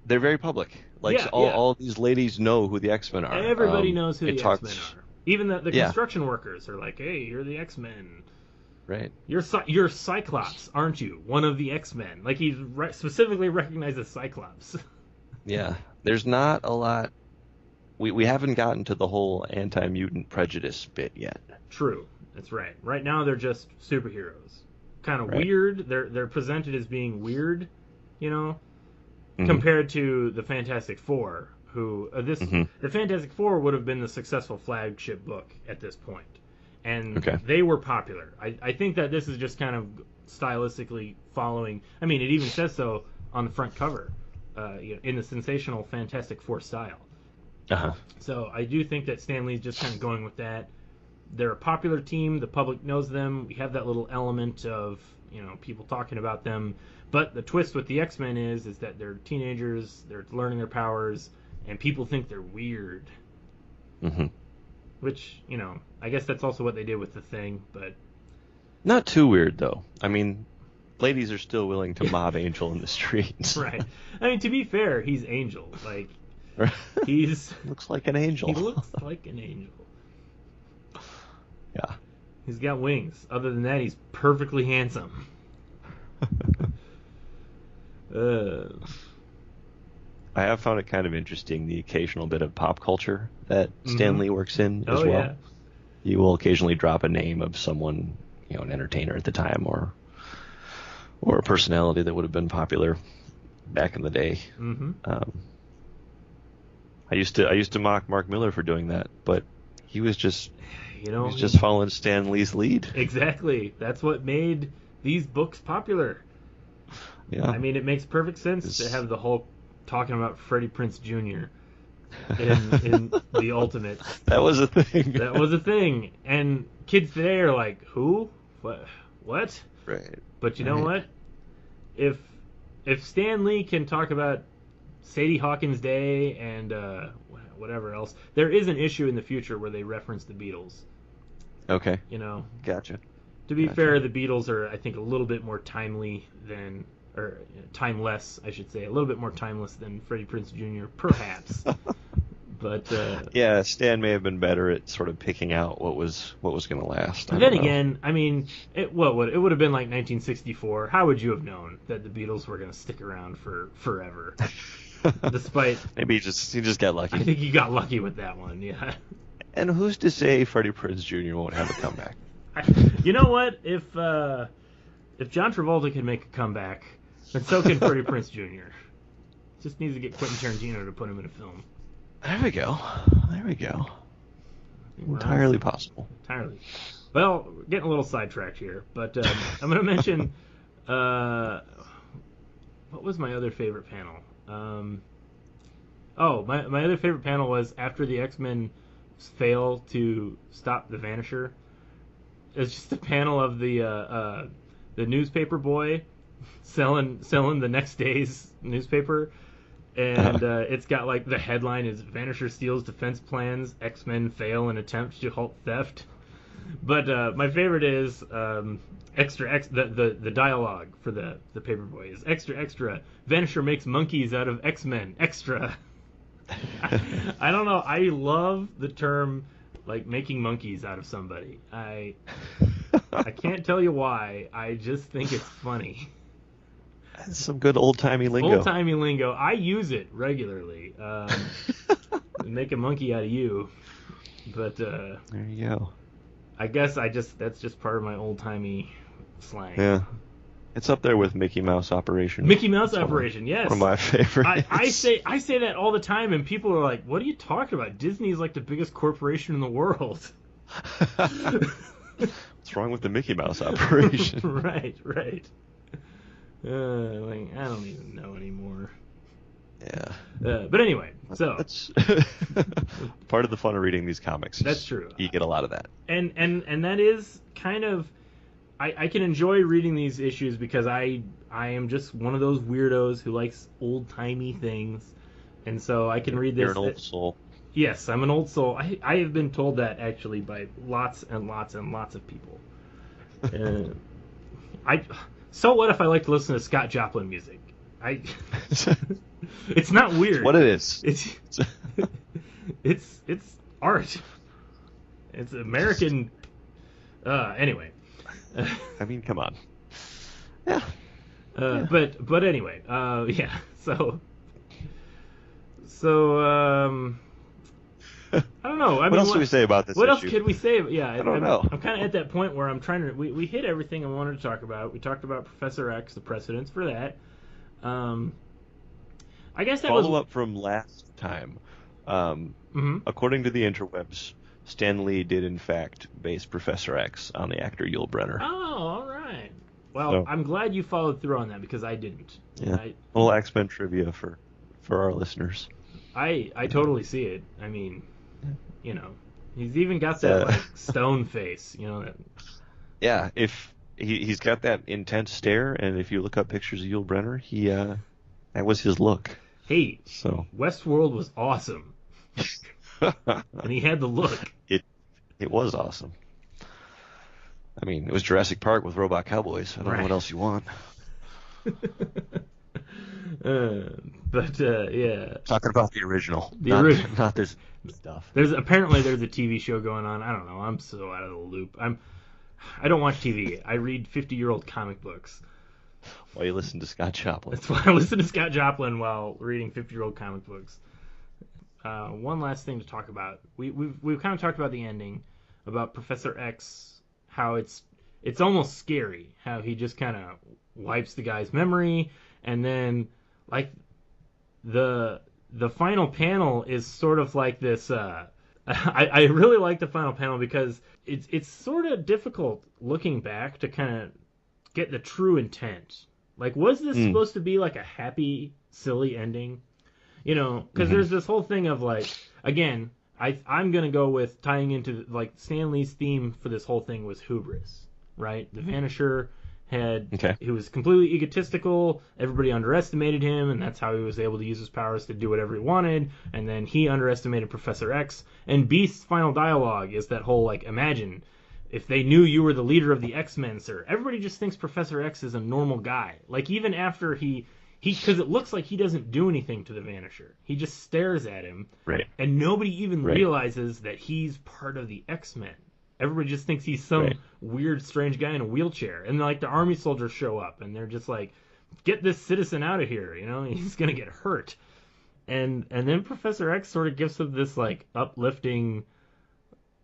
They're very public. All these ladies know who the X-Men are. Everybody knows who the X-Men are. Even the Yeah. construction workers are like, hey, you're the X-Men. Right. You're Cyclops, aren't you? One of the X-Men. Like, he specifically recognizes Cyclops. Yeah. There's not a lot... We haven't gotten to the whole anti-mutant prejudice bit yet. True. That's right. Right now, they're just superheroes. Kind of Right. weird. They're presented as being weird, compared to the Fantastic Four, who... The Fantastic Four would have been the successful flagship book at this point. And they were popular. I think that this is just kind of stylistically following... I mean, it even says so on the front cover, in the sensational Fantastic Four style. Uh-huh. So I do think that Stan Lee's just kind of going with that. They're a popular team. The public knows them. We have that little element of, people talking about them. But the twist with the X-Men is that they're teenagers, they're learning their powers, and people think they're weird. Mm-hmm. Which, I guess that's also what they did with the Thing, but... Not too weird, though. I mean, ladies are still willing to mob Angel in the streets. Right. I mean, to be fair, he's Angel. Like, he's... Looks like an angel. He looks like an angel. Yeah. He's got wings. Other than that, he's perfectly handsome. I have found it kind of interesting, the occasional bit of pop culture that Stan Lee works in as well. Yeah. You will occasionally drop a name of someone, an entertainer at the time, or a personality that would have been popular back in the day. Mm-hmm. I used to mock Mark Miller for doing that, but he was just just following Stan Lee's lead. Exactly. That's what made these books popular. Yeah. I mean, it makes perfect sense to have the Hulk talking about Freddie Prinze Jr. in the Ultimate. That was a thing. That was a thing. And kids today are like, who? What? Right. But you know what? If Stan Lee can talk about Sadie Hawkins' Day and whatever else, there is an issue in the future where they reference the Beatles. Okay. Gotcha. To be fair, the Beatles are, I think, a little bit more timely than... or timeless, I should say, a little bit more timeless than Freddie Prinze Jr., perhaps. But yeah, Stan may have been better at sort of picking out what was going to last. Then again, I mean, it would have been like 1964. How would you have known that the Beatles were going to stick around for forever? Despite maybe he just got lucky. I think he got lucky with that one. Yeah. And who's to say Freddie Prinze Jr. won't have a comeback? You know what? If John Travolta can make a comeback, then so can Freddie Prinze Jr. Just needs to get Quentin Tarantino to put him in a film. There we go. Entirely possible. Entirely. Well, we're getting a little sidetracked here, but I'm going to mention what was my other favorite panel? My other favorite panel was after the X-Men fail to stop the Vanisher. It's just a panel of the newspaper boy selling the next day's newspaper, and it's got like the headline is Vanisher steals defense plans, X-Men fail in attempt to halt theft. But my favorite is the dialogue for the Paperboy is extra. Vanisher makes monkeys out of X-Men. Extra. I don't know. I love the term like making monkeys out of somebody. I can't tell you why. I just think it's funny. That's some good old-timey lingo. Old-timey lingo. I use it regularly. Make a monkey out of you. But there you go. I guess that's just part of my old-timey slang. Yeah. It's up there with Mickey Mouse Operation. Mickey Mouse Operation, yes. One of my favorites. I say that all the time, and people are like, "What are you talking about? Disney's like the biggest corporation in the world." What's wrong with the Mickey Mouse Operation? Right. Like, I don't even know anymore. Yeah. But anyway, so that's part of the fun of reading these comics. That's true. You get a lot of that. And that is kind of I can enjoy reading these issues because I am just one of those weirdos who likes old timey things, and so I can read this. You're an old soul. Yes, I'm an old soul. I have been told that actually by lots and lots and lots of people. So what if I like to listen to Scott Joplin music? It's not weird. What it is. It's art. It's American. Anyway. I mean, come on. Yeah. But anyway. Yeah. So. I don't know. What else do we say about this What issue? else could we say? Yeah, I don't know. I'm kind of at that point where I'm trying to. We hit everything I wanted to talk about. We talked about Professor X, the precedents for that. I guess that Follow up from last time. According to the interwebs, Stan Lee did in fact base Professor X on the actor Yul Brynner. Oh, all right. Well, I'm glad you followed through on that because I didn't. Yeah. A little X-Men trivia for our listeners. I totally see it. I mean, you know, he's even got that like stone face, you know. Yeah, if he's got that intense stare, and if you look up pictures of Yul Brynner, that was his look. Hey, so Westworld was awesome, and he had the look. It was awesome. I mean, it was Jurassic Park with robot cowboys. I don't know what else you want. Yeah. Talking about the original. Not this stuff. There's a TV show going on. I don't know. I'm so out of the loop. I don't watch TV. I read 50-year-old comic books. While you listen to Scott Joplin. That's why I listen to Scott Joplin while reading 50-year-old comic books. One last thing to talk about. We've kind of talked about the ending, about Professor X, how it's almost scary, how he just kind of wipes the guy's memory, and then like the final panel is sort of like this. I really like the final panel because it's sort of difficult looking back to kind of get the true intent. Like, was this supposed to be like a happy, silly ending? You know, because there's this whole thing of like, again, I'm gonna go with tying into like Stan Lee's theme for this whole thing was hubris, right? The Vanisher he was completely egotistical. Everybody underestimated him, and that's how he was able to use his powers to do whatever he wanted. And then he underestimated Professor X. And Beast's final dialogue is that whole like, imagine if they knew you were the leader of the X-Men, sir. Everybody just thinks Professor X is a normal guy. Like, even after because it looks like he doesn't do anything to the Vanisher. He just stares at him. Right. And nobody even realizes that he's part of the X-Men. Everybody just thinks he's some weird, strange guy in a wheelchair. And, like, the army soldiers show up, and they're just like, get this citizen out of here, you know? He's going to get hurt. And then Professor X sort of gives him this, like, uplifting...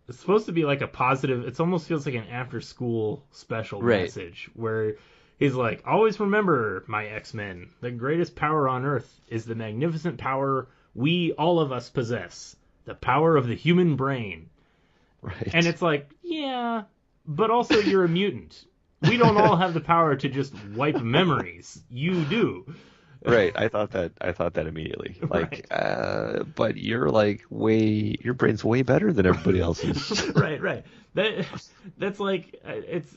It's supposed to be, like, a positive... It almost feels like an after-school special message, where he's like, always remember, my X-Men, the greatest power on Earth is the magnificent power we, all of us, possess. The power of the human brain. Right. And it's like, yeah, but also you're a mutant. We don't all have the power to just wipe memories. You do. Right. I thought that immediately. Like, but you're like your brain's way better than everybody else's. Right. That's like it's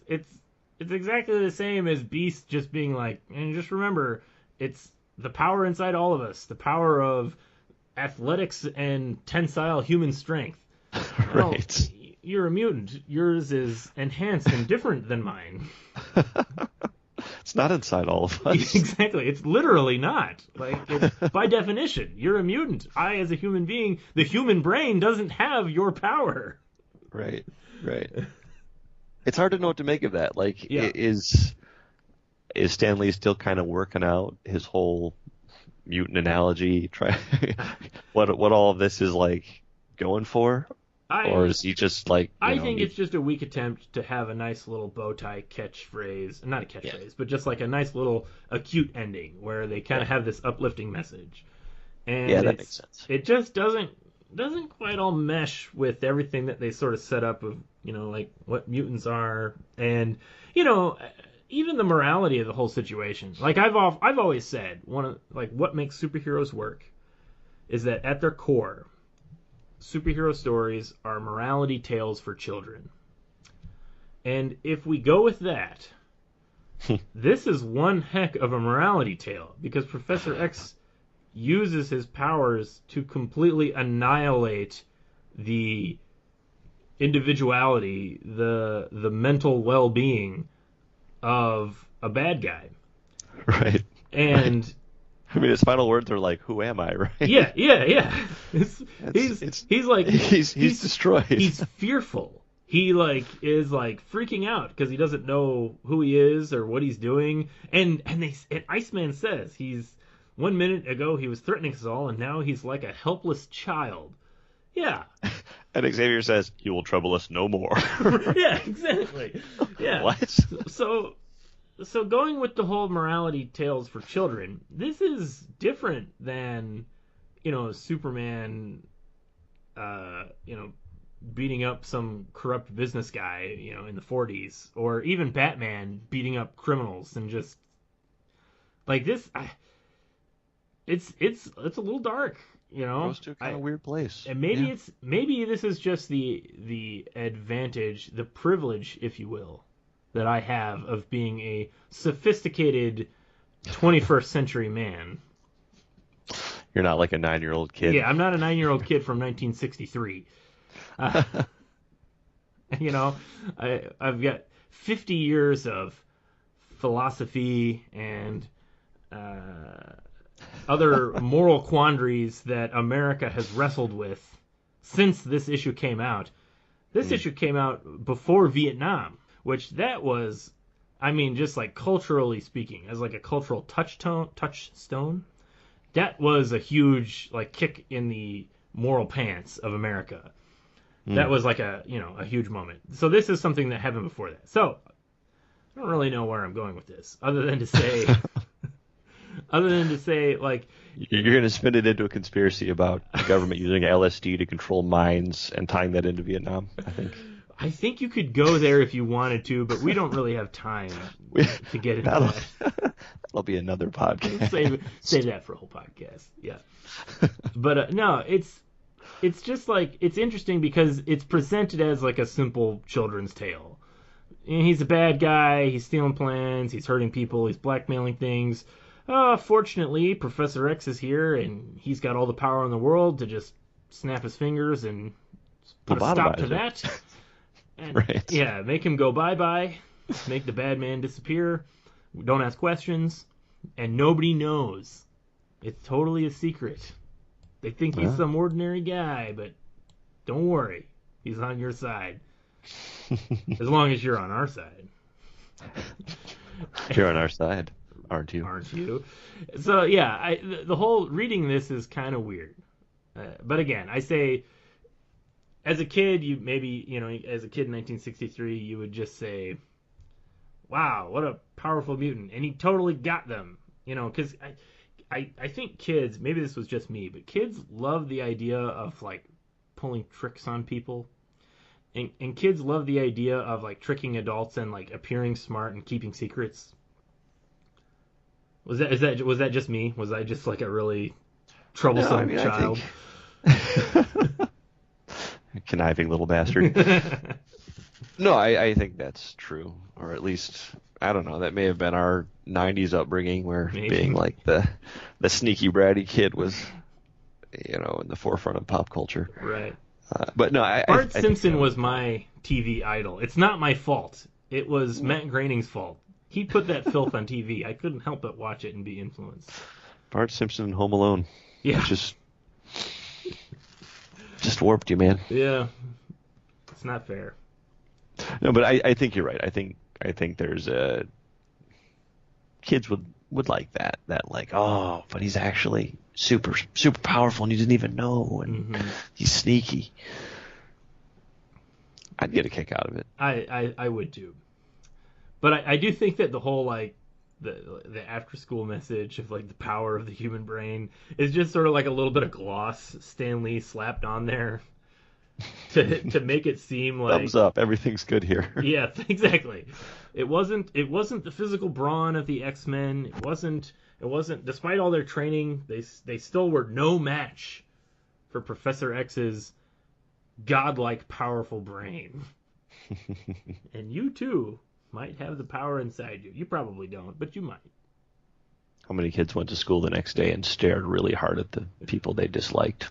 exactly the same as Beast just being like, and just remember, it's the power inside all of us, the power of athletics and tensile human strength. Right. you're a mutant. Yours is enhanced and different than mine. It's not inside all of us. Exactly. It's literally not. Like, it's, by definition, you're a mutant. I, as a human being, the human brain doesn't have your power. Right. It's hard to know what to make of that. Like, Yeah. is Stan Lee still kind of working out his whole mutant analogy? What all of this is like going for? Or is he just like... I think it's just a weak attempt to have a nice little bow tie catchphrase. Not a catchphrase, but just like a nice little acute ending where they kind of have this uplifting message. And that makes sense. It just doesn't quite all mesh with everything that they sort of set up of, like what mutants are. And, even the morality of the whole situation. Like I've always said, what makes superheroes work is that at their core, superhero stories are morality tales for children. And if we go with that, this is one heck of a morality tale, because Professor X uses his powers to completely annihilate the individuality, the mental well-being of a bad guy. Right. And... Right. I mean, his final words are like, "Who am I?" Right? Yeah. He's destroyed. He's fearful. He is freaking out because he doesn't know who he is or what he's doing. And Iceman says 1 minute ago he was threatening us all, and now he's like a helpless child. Yeah. And Xavier says, "You will trouble us no more." Yeah, exactly. Yeah. What? So going with the whole morality tales for children, this is different than, Superman, beating up some corrupt business guy, in the 40s, or even Batman beating up criminals and just like this. It's a little dark, Goes to a kind of weird place. And maybe this is just the advantage, the privilege, if you will, that I have of being a sophisticated 21st century man. You're not like a 9-year-old kid. Yeah, I'm not a 9-year-old kid from 1963. I've got 50 years of philosophy and other moral quandaries that America has wrestled with since this issue came out. This issue came out before Vietnam, which that was, just like culturally speaking, as like a cultural touchstone, that was a huge kick in the moral pants of America. That was like a huge moment. So this is something that happened before that. So I don't really know where I'm going with this, other than to say you're going to spin it into a conspiracy about the government using LSD to control minds and tying that into Vietnam, I think. I think you could go there if you wanted to, but we don't really have time to get into that. That'll be another podcast. Save that for a whole podcast. Yeah. But no, it's just it's interesting because it's presented as like a simple children's tale. And he's a bad guy. He's stealing plans. He's hurting people. He's blackmailing things. Fortunately, Professor X is here, and he's got all the power in the world to just snap his fingers and put a stop to that. And, right. Yeah, make him go bye-bye, make the bad man disappear, don't ask questions, and nobody knows. It's totally a secret. They think he's some ordinary guy, but don't worry, he's on your side. As long as you're on our side. You're on our side, aren't you? Aren't you? So, yeah, the whole reading this is kind of weird. But again, I say... As a kid, as a kid in 1963, you would just say, wow, what a powerful mutant. And he totally got them. Because I think kids, maybe this was just me, but kids love the idea of, pulling tricks on people. And kids love the idea of, tricking adults and, appearing smart and keeping secrets. Was that just me? Was I just, a really troublesome child? Conniving little bastard. No, I think that's true. Or at least, I don't know, that may have been our 90s upbringing where being the sneaky bratty kid was, in the forefront of pop culture. Right. But no, Bart I think Simpson was my TV idol. It's not my fault. It was Matt Groening's fault. He put that filth on TV. I couldn't help but watch it and be influenced. Bart Simpson and Home Alone. Yeah. Just warped you, man. Yeah. It's not fair. No, but I think you're right. I think there's kids would like that like, oh, but he's actually super powerful and you didn't even know, and he's sneaky. I'd get a kick out of it. I would too. But I do think that the whole like the after school message of like the power of the human brain is just sort of like a little bit of gloss Stan Lee slapped on there to make it seem like thumbs up, everything's good here. Yeah, exactly. It wasn't the physical brawn of the X-Men. It wasn't despite all their training, they still were no match for Professor X's godlike powerful brain. And you too might have the power inside you. You probably don't, but you might. How many kids went to school the next day and stared really hard at the people they disliked,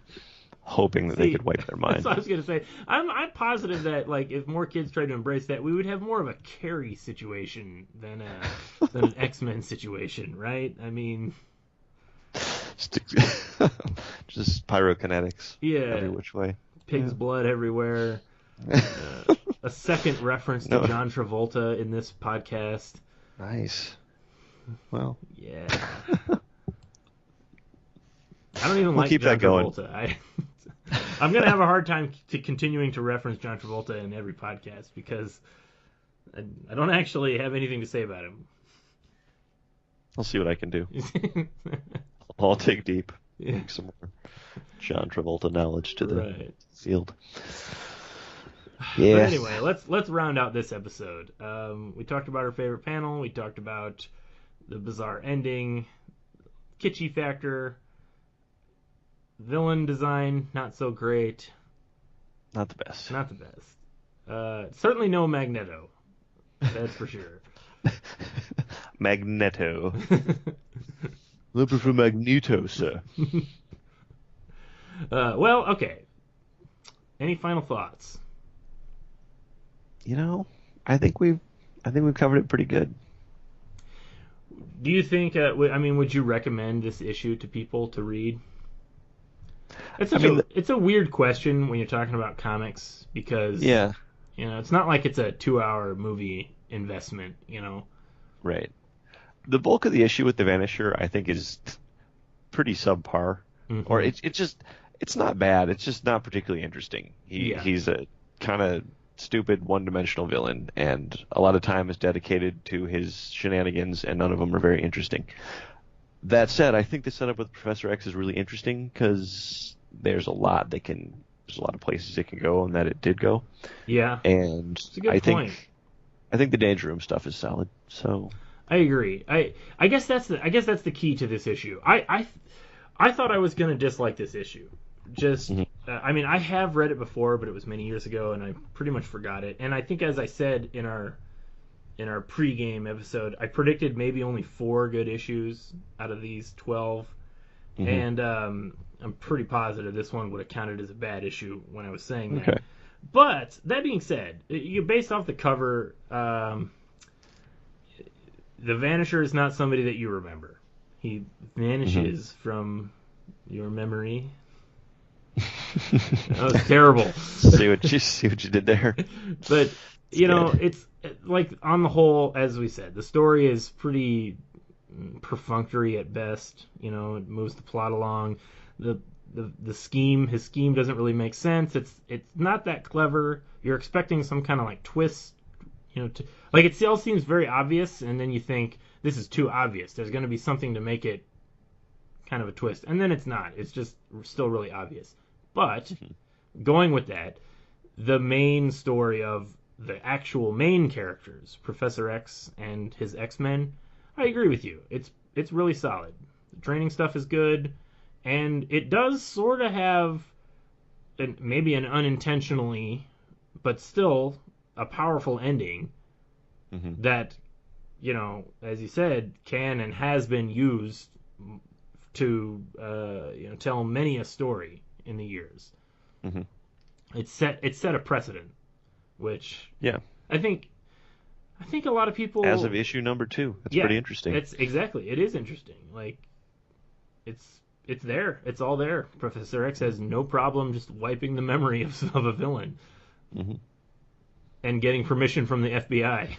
hoping that they could wipe their mind? That's what I was going to say. I'm positive that like if more kids tried to embrace that, we would have more of a Carrie situation than an X-Men situation, right? I mean, just pyrokinetics. Yeah. Every which way. Pig's blood everywhere. A second reference to John Travolta in this podcast. Nice. Well. Yeah. I don't even like keep John that going. Travolta. I'm going to have a hard time continuing to reference John Travolta in every podcast because I don't actually have anything to say about him. I'll see what I can do. I'll dig deep. Yeah. Bring some more John Travolta knowledge to the field. Yeah. But anyway, let's round out this episode. We talked about our favorite panel. We talked about the bizarre ending, kitschy factor, villain design not so great. Not the best. Not the best. Certainly no Magneto. That's for sure. Magneto. Looking for Magneto, sir. Well, okay. Any final thoughts? I think we've covered it pretty good. Do you think? Would you recommend this issue to people to read? It's a weird question when you're talking about comics because it's not like it's a 2-hour movie investment. Right. The bulk of the issue with the Vanisher, I think, is pretty subpar, or it's not bad. It's just not particularly interesting. He's a kind of stupid one-dimensional villain, and a lot of time is dedicated to his shenanigans, and none of them are very interesting. That said, I think the setup with Professor X is really interesting because there's a lot of places it can go, and that it did go. Yeah, and I think the Danger Room stuff is solid. So I agree. I guess that's the key to this issue. I thought I was going to dislike this issue. Just I have read it before, but it was many years ago, and I pretty much forgot it. And I think, as I said in our pregame episode, I predicted maybe only 4 good issues out of these 12, and I'm pretty positive this one would have counted as a bad issue when I was saying that. Okay. But that being said, based off the cover, the Vanisher is not somebody that you remember. He vanishes from your memory. That was terrible. see what you did there. But it's like, on the whole, as we said, the story is pretty perfunctory at best. It moves the plot along. His scheme doesn't really make sense. It's not that clever. You're expecting some kind of like twist. It all seems very obvious, and then you think this is too obvious. There's going to be something to make it kind of a twist, and then it's not. It's just still really obvious. But going with that, the main story of the actual main characters, Professor X and his X-Men, I agree with you. It's really solid. The training stuff is good, and it does sort of have maybe an unintentionally, but still a powerful ending that, as you said, can and has been used to tell many a story in the years. It set a precedent, which Yeah. I think a lot of people, As of issue number 2, that's pretty interesting. It is interesting. Like it's there. It's all there. Professor X has no problem just wiping the memory of a villain and getting permission from the FBI.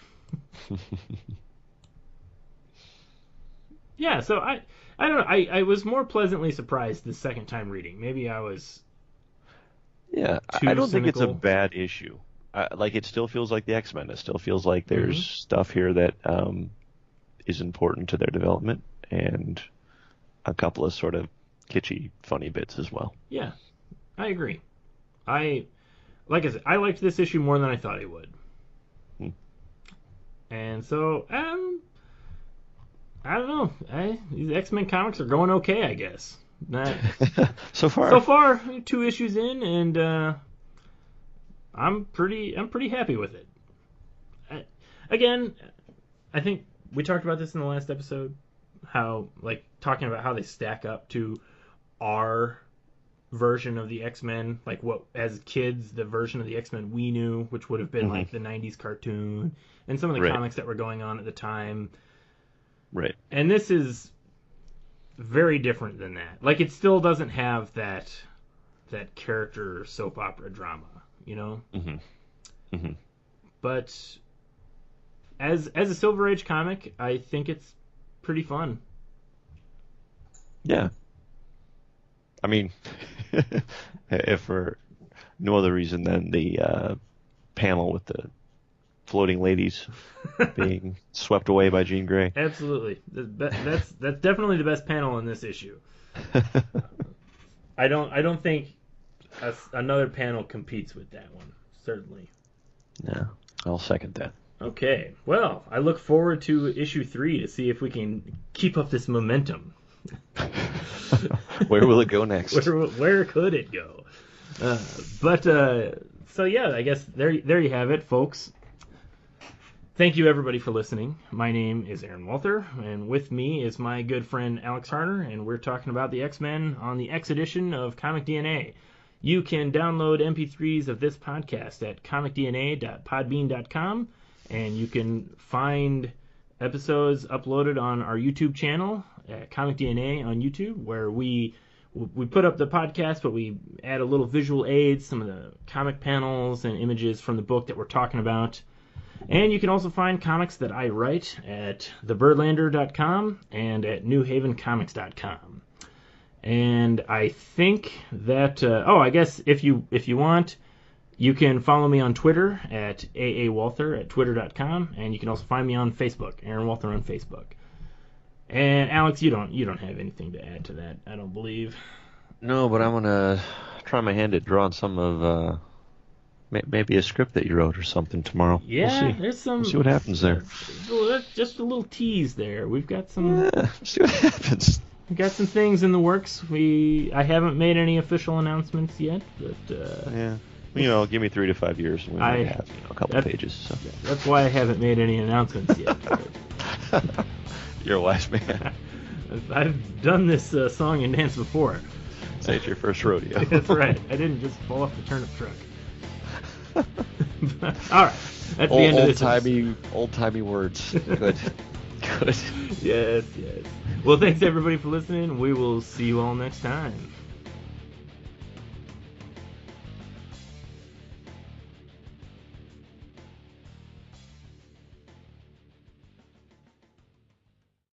Yeah, so I don't know. I was more pleasantly surprised the second time reading. Maybe I was I don't think it's a cynical. bad issue. Like, it still feels like the X-Men. It still feels like there's stuff here that is important to their development, and a couple of sort of kitschy, funny bits as well. Yeah, I agree. Like I said, I liked this issue more than I thought I would. And so, I don't know. These X-Men comics are going okay, I guess. So far, 2 issues in, and I'm pretty happy with it. Again, I think we talked about this in the last episode, how, like, talking about how they stack up to our version of the X-Men, like what, as kids, the version of the X-Men we knew, which would have been like the 90s cartoon and some of the comics that were going on at the time. Right. And this is very different than that. Like, it still doesn't have that character soap opera drama, you know? But as a Silver Age comic, I think it's pretty fun. Yeah. I mean, if for no other reason than the panel with the floating ladies being swept away by Jean Grey. Absolutely. That's definitely the best panel in this issue. I don't think another panel competes with that one. Certainly. No, I'll second that. Okay. Well, I look forward to issue 3 to see if we can keep up this momentum. Where will it go next? Where could it go? So yeah, I guess there you have it, folks. Thank you, everybody, for listening. My name is Aaron Walther, and with me is my good friend Alex Harner, and we're talking about the X-Men on the X edition of Comic DNA. You can download MP3s of this podcast at comicdna.podbean.com, and you can find episodes uploaded on our YouTube channel at Comic DNA on YouTube, where we put up the podcast, but we add a little visual aids, some of the comic panels and images from the book that we're talking about. And you can also find comics that I write at thebirdlander.com and at newhavencomics.com. And I think that I guess if you want, you can follow me on Twitter at aawalther at twitter.com, and you can also find me on Facebook, Aaron Walther on Facebook. And Alex, you don't have anything to add to that, I don't believe. No, but I'm gonna try my hand at drawing some of maybe a script that you wrote or something tomorrow. Yeah, we'll see. There's some. We'll see what happens there. Just a little tease there. We've got some. Yeah, see what happens. We've got some things in the works. I haven't made any official announcements yet, but yeah. Give me 3 to 5 years, and we might have a couple pages. So. That's why I haven't made any announcements yet. You're a wise man. I've done this song and dance before. Say it's your first rodeo. That's right. I didn't just fall off the turnip truck. All right. That's the end of this. Old-timey words. Good. Yes. Well, thanks everybody for listening. We will see you all next time.